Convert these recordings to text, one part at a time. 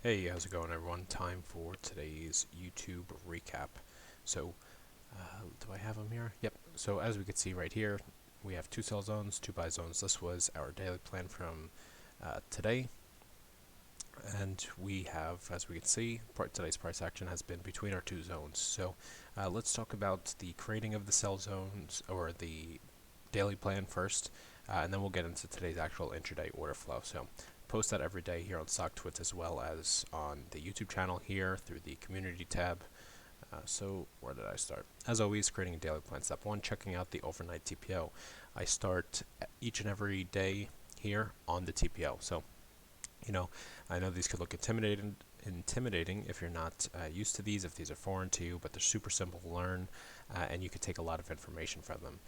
Hey, how's it going, everyone? Time for today's YouTube recap. So, do I have them here? Yep. So, as we can see right here, we have two sell zones, two buy zones. This was our daily plan from today, and we have, as we can see, today's price action has been between our two zones. So, let's talk about the creating of the sell zones or the daily plan first, and then we'll get into today's actual intraday order flow. So post that every day here on StockTwits as well as on the YouTube channel here through the community tab. So where did I start? As always, creating a daily plan. Step one, checking out the overnight TPO. I start each and every day here on the TPO. So, I know these could look intimidating if you're not used to these, if these are foreign to you, but they're super simple to learn, and you can take a lot of information from them.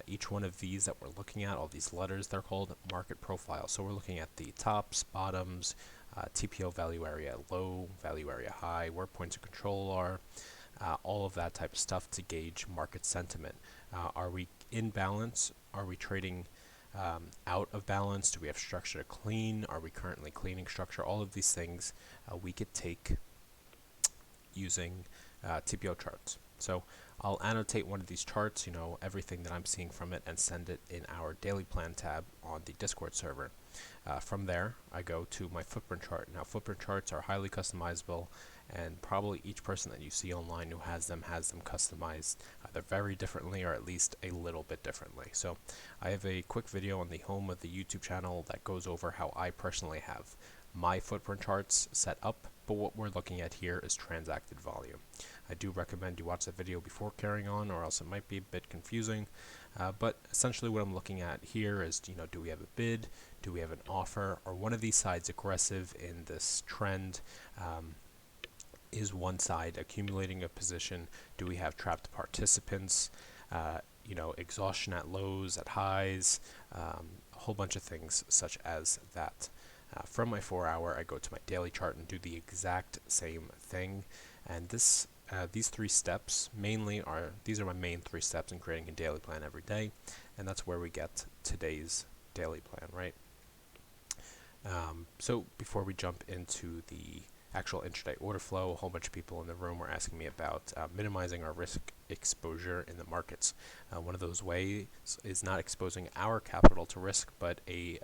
Each one of these that we're looking at, all these letters, they're called market profiles. So we're looking at the tops, bottoms, TPO value area low, value area high, where points of control are, all of that type of stuff to gauge market sentiment. Are we in balance? Are we trading out of balance? Do we have structure to clean? Are we currently cleaning structure? All of these things we could take using TPO charts. So I'll annotate one of these charts, everything that I'm seeing from it, and send it in our daily plan tab on the Discord server. From there, I go to my footprint chart. Now, footprint charts are highly customizable, and probably each person that you see online who has them customized either very differently or at least a little bit differently. So I have a quick video on the home of the YouTube channel that goes over how I personally have my footprint charts set up, but what we're looking at here is transacted volume. I do recommend you watch the video before carrying on, or else it might be a bit confusing. But essentially what I'm looking at here is, do we have a bid? Do we have an offer? Are one of these sides aggressive in this trend? Is one side accumulating a position? Do we have trapped participants? Exhaustion at lows, at highs, a whole bunch of things such as that. From my 4-hour, I go to my daily chart and do the exact same thing. And these three steps these are my main three steps in creating a daily plan every day, and that's where we get today's daily plan, right? So before we jump into the actual intraday order flow, a whole bunch of people in the room were asking me about minimizing our risk exposure in the markets. One of those ways is not exposing our capital to risk, but a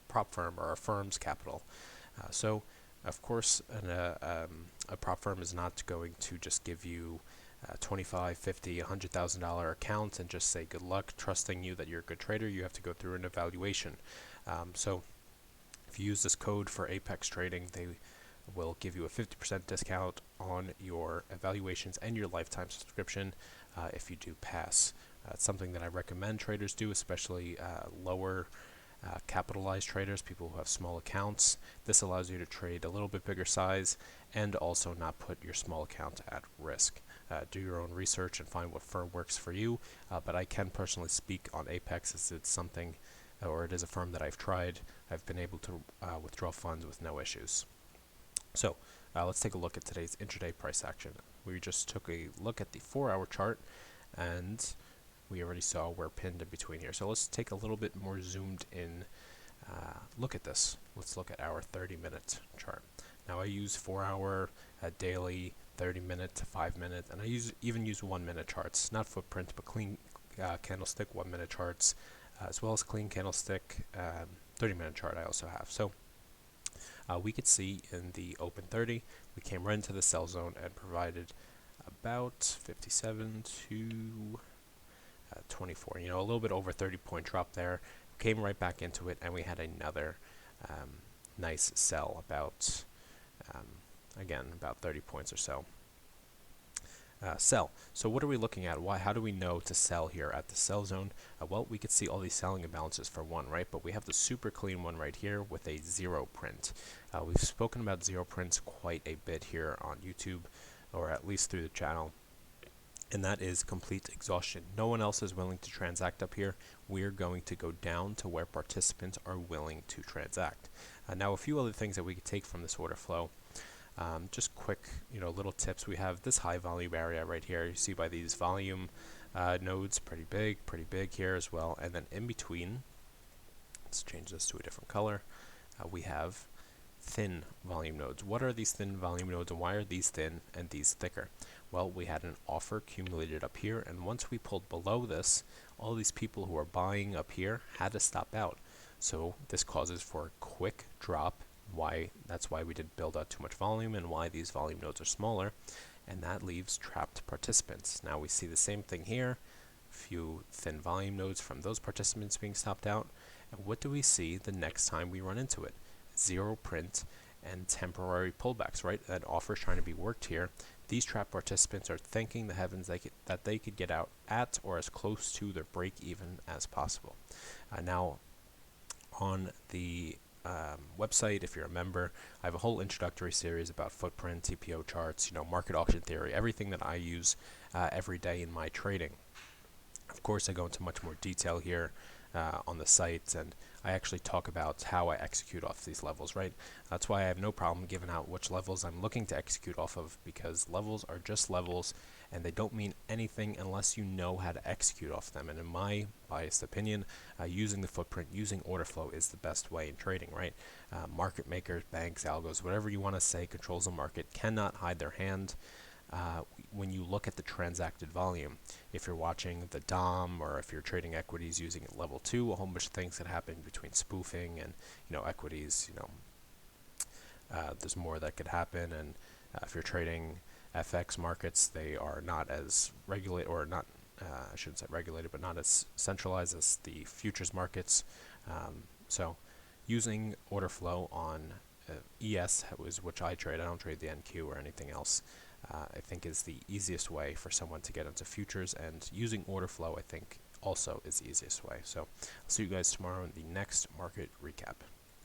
prop firm or a firm's capital. So of course, a prop firm is not going to just give you $25, $50, $100,000 account and just say good luck, trusting you that you're a good trader. You have to go through an evaluation. So if you use this code for Apex Trading, they will give you a 50% discount on your evaluations and your lifetime subscription if you do pass. It's something that I recommend traders do, especially lower capitalized traders, people who have small accounts. This allows you to trade a little bit bigger size and also not put your small account at risk. Do your own research and find what firm works for you, but I can personally speak on Apex as it's something, or it is a firm that I've tried. I've been able to withdraw funds with no issues. So let's take a look at today's intraday price action. We just took a look at the 4-hour chart, and we already saw we're pinned in between here. So let's take a little bit more zoomed in look at this. Let's look at our 30-minute chart. Now I use 4-hour, daily, 30-minute to 5-minute, and I even use 1-minute charts, not footprint, but clean candlestick 1-minute charts, as well as clean candlestick 30-minute chart I also have. So we could see in the open 30, we came right into the sell zone and provided about 57 to 24, a little bit over 30-point drop there. Came right back into it, and we had another nice sell about, again, about 30 points or so. Sell. So what are we looking at? How do we know to sell here at the sell zone? Well, we could see all these selling imbalances for one, right? But we have the super clean one right here with a zero print. We've spoken about zero prints quite a bit here on YouTube, or at least through the channel, and that is complete exhaustion. No one else is willing to transact up here. We're going to go down to where participants are willing to transact. Now, a few other things that we could take from this order flow. Just quick, little tips. We have this high volume area right here. You see by these volume nodes, pretty big here as well. And then in between, let's change this to a different color. We have thin volume nodes. What are these thin volume nodes, and why are these thin and these thicker? Well, we had an offer accumulated up here, and once we pulled below this, all these people who are buying up here had to stop out. So this causes for a quick drop. That's why we didn't build out too much volume, and why these volume nodes are smaller, and that leaves trapped participants. Now we see the same thing here, few thin volume nodes from those participants being stopped out. And what do we see the next time we run into it? Zero print and temporary pullbacks, right? That offer is trying to be worked here. These trap participants are thanking the heavens that they could get out at or as close to their break even as possible. Now, on the website, if you're a member, I have a whole introductory series about footprint, TPO charts, market auction theory, everything that I use every day in my trading. Of course, I go into much more detail here on the site, and I actually talk about how I execute off these levels, right? That's why I have no problem giving out which levels I'm looking to execute off of, because levels are just levels, and they don't mean anything unless you know how to execute off them. And in my biased opinion, using the footprint, using order flow is the best way in trading, right? Market makers, banks, algos, whatever you want to say, controls the market, cannot hide their hand. When you look at the transacted volume, if you're watching the DOM or if you're trading equities using level 2, a whole bunch of things that happen between spoofing and equities. There's more that could happen, and if you're trading FX markets, they are not as regulated, or not, I shouldn't say regulated, but not as centralized as the futures markets. So using order flow on ES, which I trade, I don't trade the NQ or anything else, I think is the easiest way for someone to get into futures, and using order flow I think also is the easiest way. So I'll see you guys tomorrow in the next market recap.